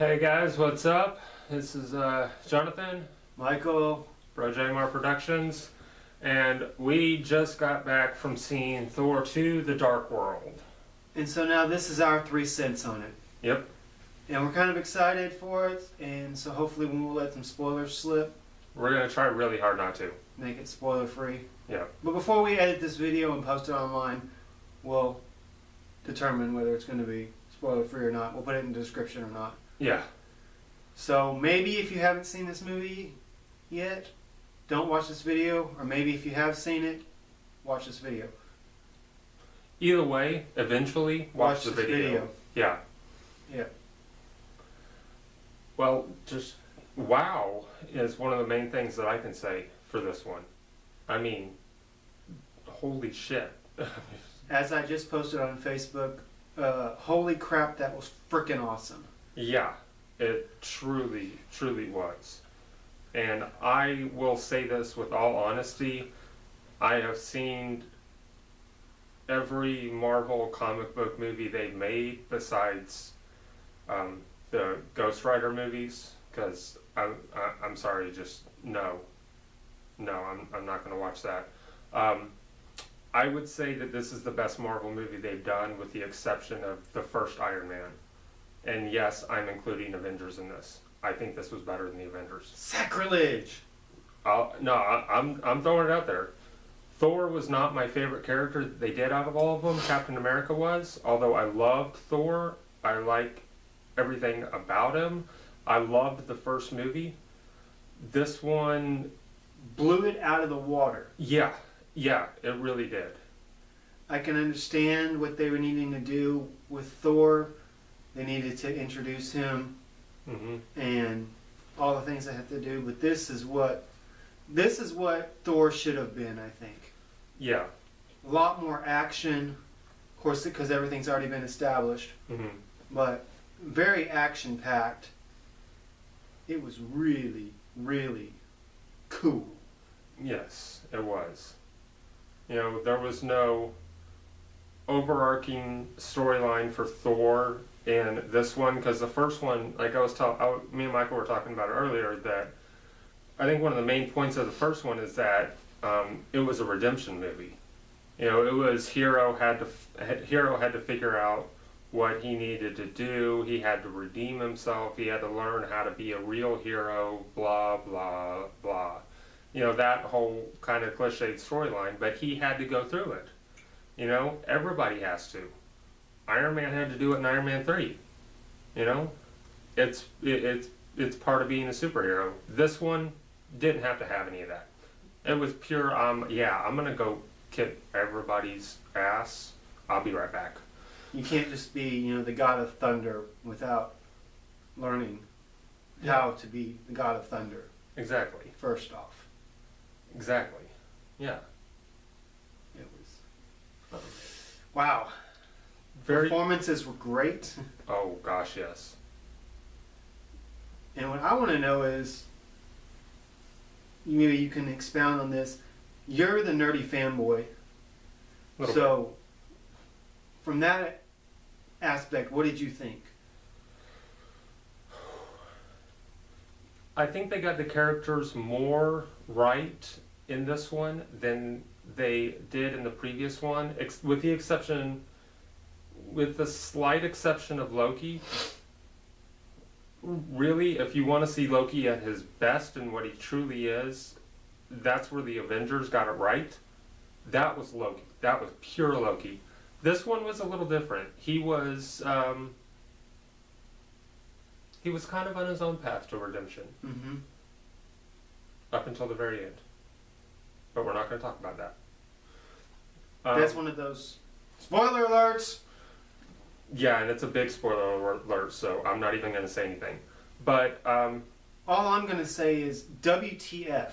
Hey guys, what's up? This is Jonathan, Michael. Projmar Productions, and we just got back from seeing Thor 2: The Dark World. And so now this is our 3 cents on it. Yep. And we're kind of excited for it, and so hopefully we will let some spoilers slip. We're going to try really hard not to. Make it spoiler free. Yeah. But before we edit this video and post it online, we'll determine whether it's going to be spoiler free or not. We'll put it in the description or not. Yeah. So maybe if you haven't seen this movie yet, don't watch this video. Or maybe if you have seen it, watch this video. Either way, eventually watch the this video. Yeah. Yeah. Well, just wow is one of the main things that I can say for this one. I mean, holy shit. As I just posted on Facebook, holy crap, that was freaking awesome. Yeah, it truly, truly was. And I will say this with all honesty, I have seen every Marvel comic book movie they've made besides the Ghost Rider movies, because I'm sorry, just no, I'm not going to watch that. I would say that this is the best Marvel movie they've done, with the exception of the first Iron Man. And yes, I'm including Avengers in this. I think this was better than the Avengers. Sacrilege! I'm throwing it out there. Thor was not my favorite character that they did out of all of them. Captain America was. Although I loved Thor, I like everything about him. I loved the first movie. This one Blew it out of the water. Yeah, it really did. I can understand what they were needing to do with Thor. They needed to introduce him and all the things they had to do, but this is what Thor should have been, I think. Yeah. A lot more action, of course, because everything's already been established, but very action-packed. It was really, really cool. Yes, it was. You know, there was no overarching storyline for Thor in this one, because the first one, like me and Michael were talking about earlier, that I think one of the main points of the first one is that it was a redemption movie. You know, it was Hero had to figure out what he needed to do. He had to redeem himself. He had to learn how to be a real hero. Blah blah blah. You know, that whole kind of cliched storyline. But he had to go through it. You know, everybody has to. Iron Man had to do it in Iron Man 3. You know, it's part of being a superhero. This one didn't have to have any of that. It was pure, I'm gonna go kick everybody's ass. I'll be right back. You can't just be, you know, the God of Thunder without learning how to be the God of Thunder. Exactly. First off. Exactly. Yeah. It was. Wow. Performances were great. Oh gosh, yes. And what I want to know is, maybe you can expound on this. You're the nerdy fanboy. So, from that aspect, what did you think? I think they got the characters more right in this one than they did in the previous one, with the slight exception of Loki. Really, if you want to see Loki at his best and what he truly is, that's where the Avengers got it right. That was Loki. That was pure Loki. This one was a little different. He was kind of on his own path to redemption. Up until the very end. But we're not going to talk about that. That's one of those spoiler alerts. Yeah, and it's a big spoiler alert, so I'm not even going to say anything. But all I'm going to say is WTF.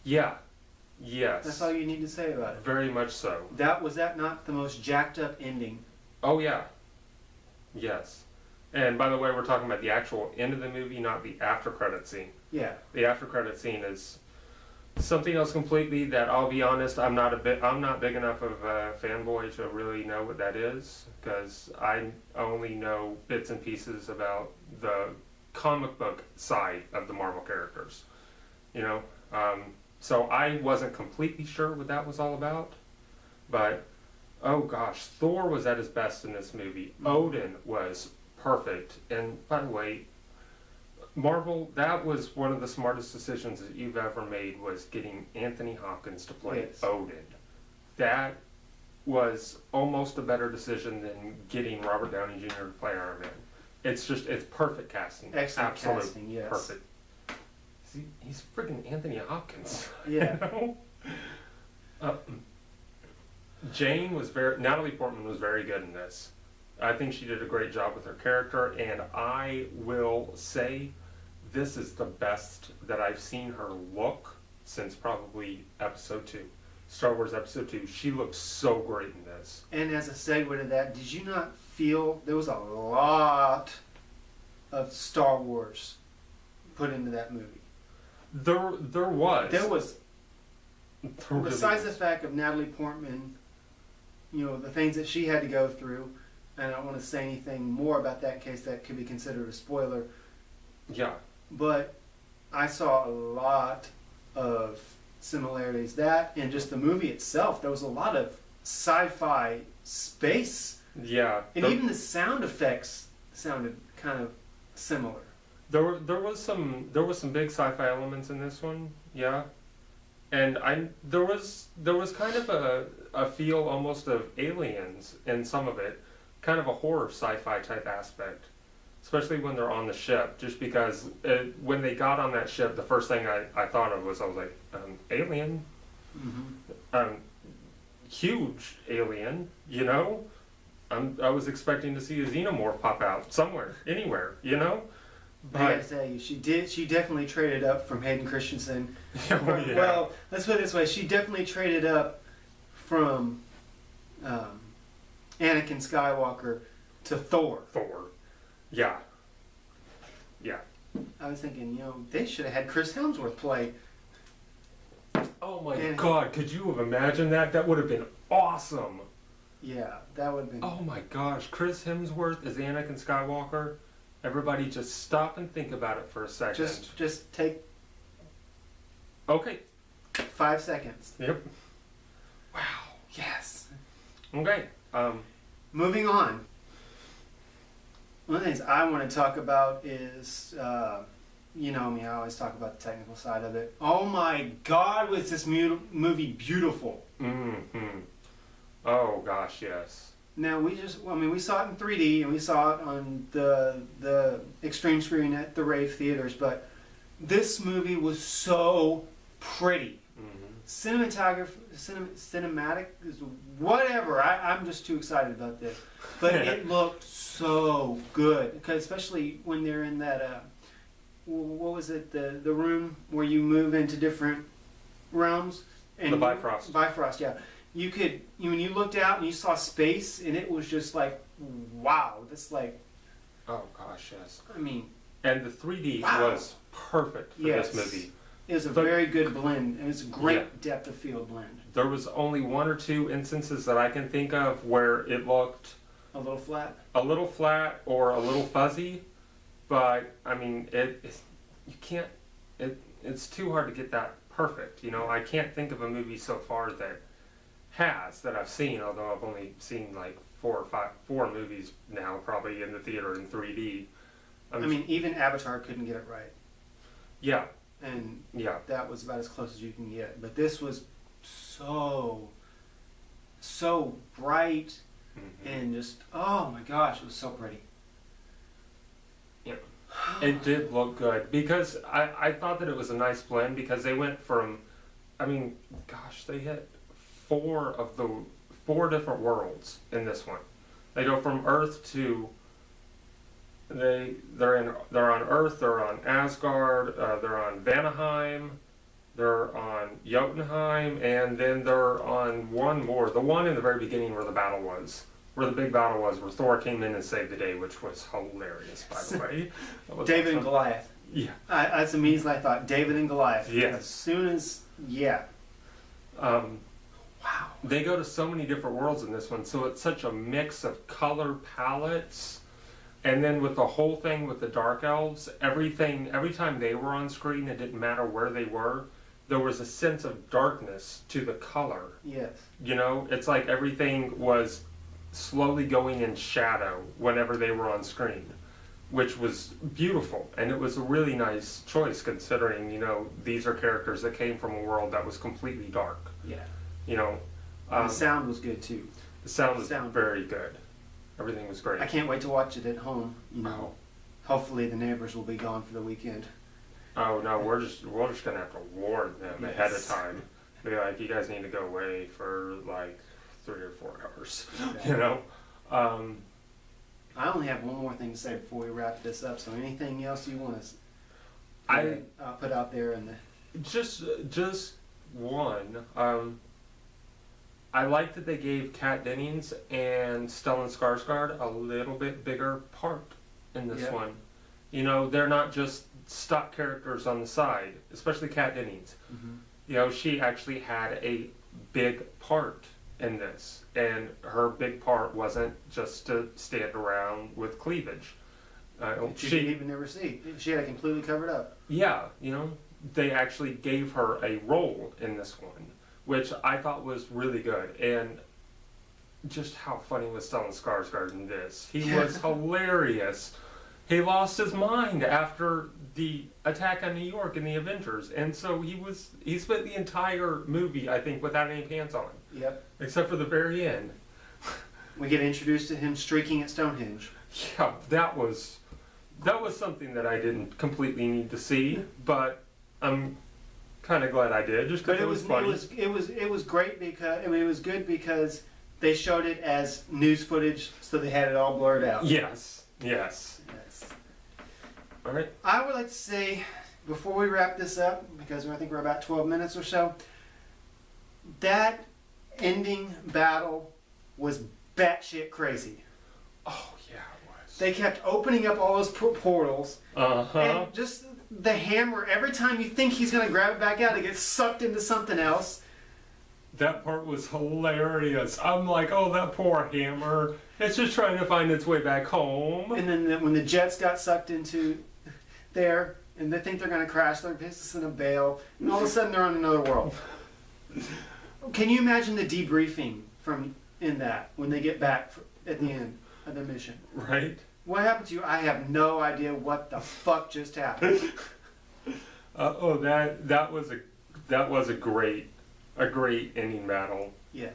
Yeah. Yes. That's all you need to say about it. Very much so. Was that not the most jacked up ending? Oh yeah. Yes. And by the way, we're talking about the actual end of the movie, not the after credit scene. Yeah. The after credit scene is something else completely that, I'll be honest, I'm not big enough of a fanboy to really know what that is, because I only know bits and pieces about the comic book side of the Marvel characters, you know. So I wasn't completely sure what that was all about, but oh gosh, Thor was at his best in this movie. Odin was perfect, and by the way, Marvel, that was one of the smartest decisions that you've ever made, was getting Anthony Hopkins to play Odin. That was almost a better decision than getting Robert Downey Jr. to play Iron Man. It's perfect casting. Excellent Absolute casting, yes. perfect. He's freaking Anthony Hopkins. Yeah. You know? Natalie Portman was very good in this. I think she did a great job with her character, and I will say this is the best that I've seen her look since probably episode 2. Star Wars episode 2. She looks so great in this. And as a segue to that, did you not feel there was a lot of Star Wars put into that movie? There was. There was. Really Besides the fact of Natalie Portman, you know, the things that she had to go through, and I don't want to say anything more about that case that could be considered a spoiler. Yeah. But I saw a lot of similarities. That and just the movie itself, there was a lot of sci-fi space. Yeah. And even the sound effects sounded kind of similar. There was some big sci-fi elements in this one. Yeah. And there was kind of a feel almost of Aliens in some of it, kind of a horror sci-fi type aspect, especially when they're on the ship. Just because when they got on that ship, the first thing I thought of was, I was like, alien, huge alien, you know. I was expecting to see a xenomorph pop out somewhere, anywhere, you know. But I gotta say, she definitely traded up from Hayden Christensen. Oh, yeah. Well, let's put it this way: she definitely traded up from Anakin Skywalker to Thor. Thor, yeah, yeah. I was thinking, you know, they should have had Chris Hemsworth play. Oh my God! Could you have imagined that? That would have been awesome. Yeah, that would have been. Oh my gosh, Chris Hemsworth as Anakin Skywalker. Everybody just stop and think about it for a second. Just take. Okay. 5 seconds. Yep. Wow. Yes. Okay. Moving on. One of the things I want to talk about is, you know me, I always talk about the technical side of it. Oh my God, was this movie beautiful? Mm-hmm. Oh gosh, yes. Now we saw it in 3D and we saw it on the extreme screen at the rave theaters, but this movie was so pretty. Cinematic is whatever. I'm just too excited about this, but it looked so good. Because especially when they're in that what was it, the room where you move into different realms, and the Bifrost. Bifrost, yeah. When you looked out and you saw space, and it was just like, wow, that's like. Oh gosh, yes. I mean. And the 3D was perfect for this movie. It was a very good blend, and it's a great depth of field blend. There was only 1 or 2 instances that I can think of where it looked a little flat or a little fuzzy, but I mean, it's too hard to get that perfect. You know, I can't think of a movie so far that I've seen, although I've only seen like 4 movies now, probably in the theater in 3D. I mean, even Avatar couldn't get it right. Yeah. And that was about as close as you can get. But this was so bright, and just, oh my gosh, it was so pretty. Yeah. It did look good, because I thought that it was a nice blend, because they went from, I mean, gosh, they hit 4 different worlds in this one. They go from Earth to they're on Earth, they're on Asgard, they're on Vanaheim, they're on Jotunheim, and then they're on one more, the one in the very beginning where the big battle was, where Thor came in and saved the day, which was hilarious, by the way. David and Goliath. Yeah. That's immediately I thought, David and Goliath. Yeah. As soon as, wow. They go to so many different worlds in this one, so it's such a mix of color palettes. And then with the whole thing with the Dark Elves, every time they were on screen, it didn't matter where they were, there was a sense of darkness to the color. Yes. You know, it's like everything was slowly going in shadow whenever they were on screen, which was beautiful. And it was a really nice choice considering, you know, these are characters that came from a world that was completely dark. Yeah. You know, The sound was good too. the sound was very good. Everything was great. I can't wait to watch it at home. You know, hopefully the neighbors will be gone for the weekend. Oh no, we're just gonna have to warn them ahead of time. Be like, you guys need to go away for like 3 or 4 hours. Okay. You know. I only have one more thing to say before we wrap this up. So anything else you want to put out there in the just one. I like that they gave Kat Dennings and Stellan Skarsgård a little bit bigger part in this one. You know, they're not just stock characters on the side, especially Kat Dennings. Mm-hmm. You know, she actually had a big part in this, and her big part wasn't just to stand around with cleavage. She didn't even ever see. She had it completely covered up. Yeah, you know, they actually gave her a role in this one, which I thought was really good. And just how funny was Stellan Skarsgård in this? He was hilarious. He lost his mind after the attack on New York in the Avengers, and so he spent the entire movie, I think, without any pants on. Yep. Except for the very end. We get introduced to him streaking at Stonehenge. Yeah, that was something that I didn't completely need to see, but I'm kind of glad I did, just because it was funny. It was great because it was good because they showed it as news footage, so they had it all blurred out. Yes. All right. I would like to say, before we wrap this up, because I think we're about 12 minutes or so, that ending battle was batshit crazy. Oh yeah, it was. They kept opening up all those portals, and just the hammer. Every time you think he's gonna grab it back out, it gets sucked into something else. That part was hilarious. I'm like, oh, that poor hammer. It's just trying to find its way back home. And then when the jets got sucked into there, and they think they're going to crash, they're pissing a bail, and all of a sudden they're on another world. Can you imagine the debriefing from in that when they get back at the end of the mission? Right. What happened to you? I have no idea what the fuck just happened. That was a great ending battle. Yeah.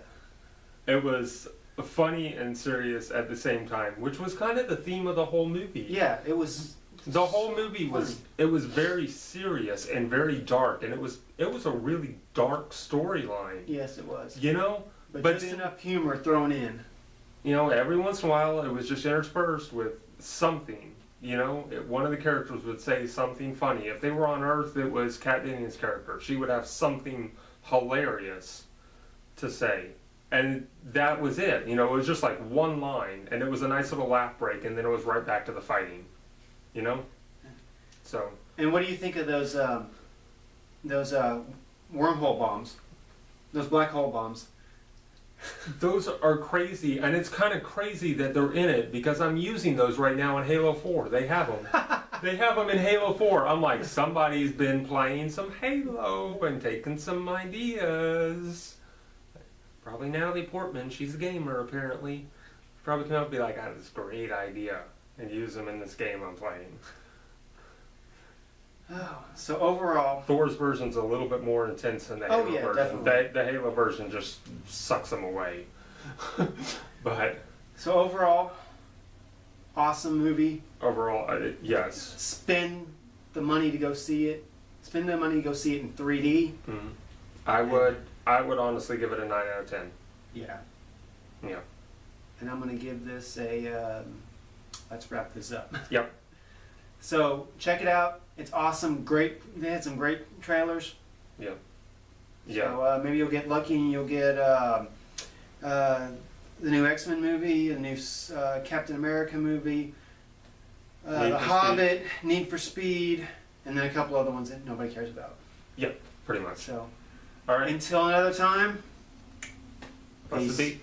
It was funny and serious at the same time, which was kind of the theme of the whole movie. Yeah, it was. The whole movie was very serious and very dark, and it was a really dark storyline. Yes, it was. You know, but just then, enough humor thrown in. You know, every once in a while it was just interspersed with something. You know, one of the characters would say something funny. If they were on Earth, it was Kat Dennings' character. She would have something hilarious to say, and that was it. You know, it was just like one line, and it was a nice little laugh break, and then it was right back to the fighting. You know, so. And what do you think of those wormhole bombs, those black hole bombs? Those are crazy, and it's kind of crazy that they're in it because I'm using those right now in Halo 4. They have them. They have them in Halo 4. I'm like, somebody's been playing some Halo and taking some ideas. Probably Natalie Portman. She's a gamer, apparently. Probably come up and be like, I have this great idea, and use them in this game I'm playing. Oh, so overall, Thor's version's a little bit more intense than the Halo version. Definitely. The Halo version just sucks them away. But so overall, awesome movie. Overall, yes. Spend the money to go see it. Spend the money to go see it in 3D. Mm-hmm. I would honestly give it a 9 out of 10. Yeah. Yeah. And I'm gonna give this a. Let's wrap this up. Yep. So check it out. It's awesome. Great. They had some great trailers. Yeah. So maybe you'll get lucky and you'll get the new X-Men movie, a new Captain America movie, The Hobbit, Need for Speed, and then a couple other ones that nobody cares about. Yep. Pretty much. So, all right. Until another time. That's the beat.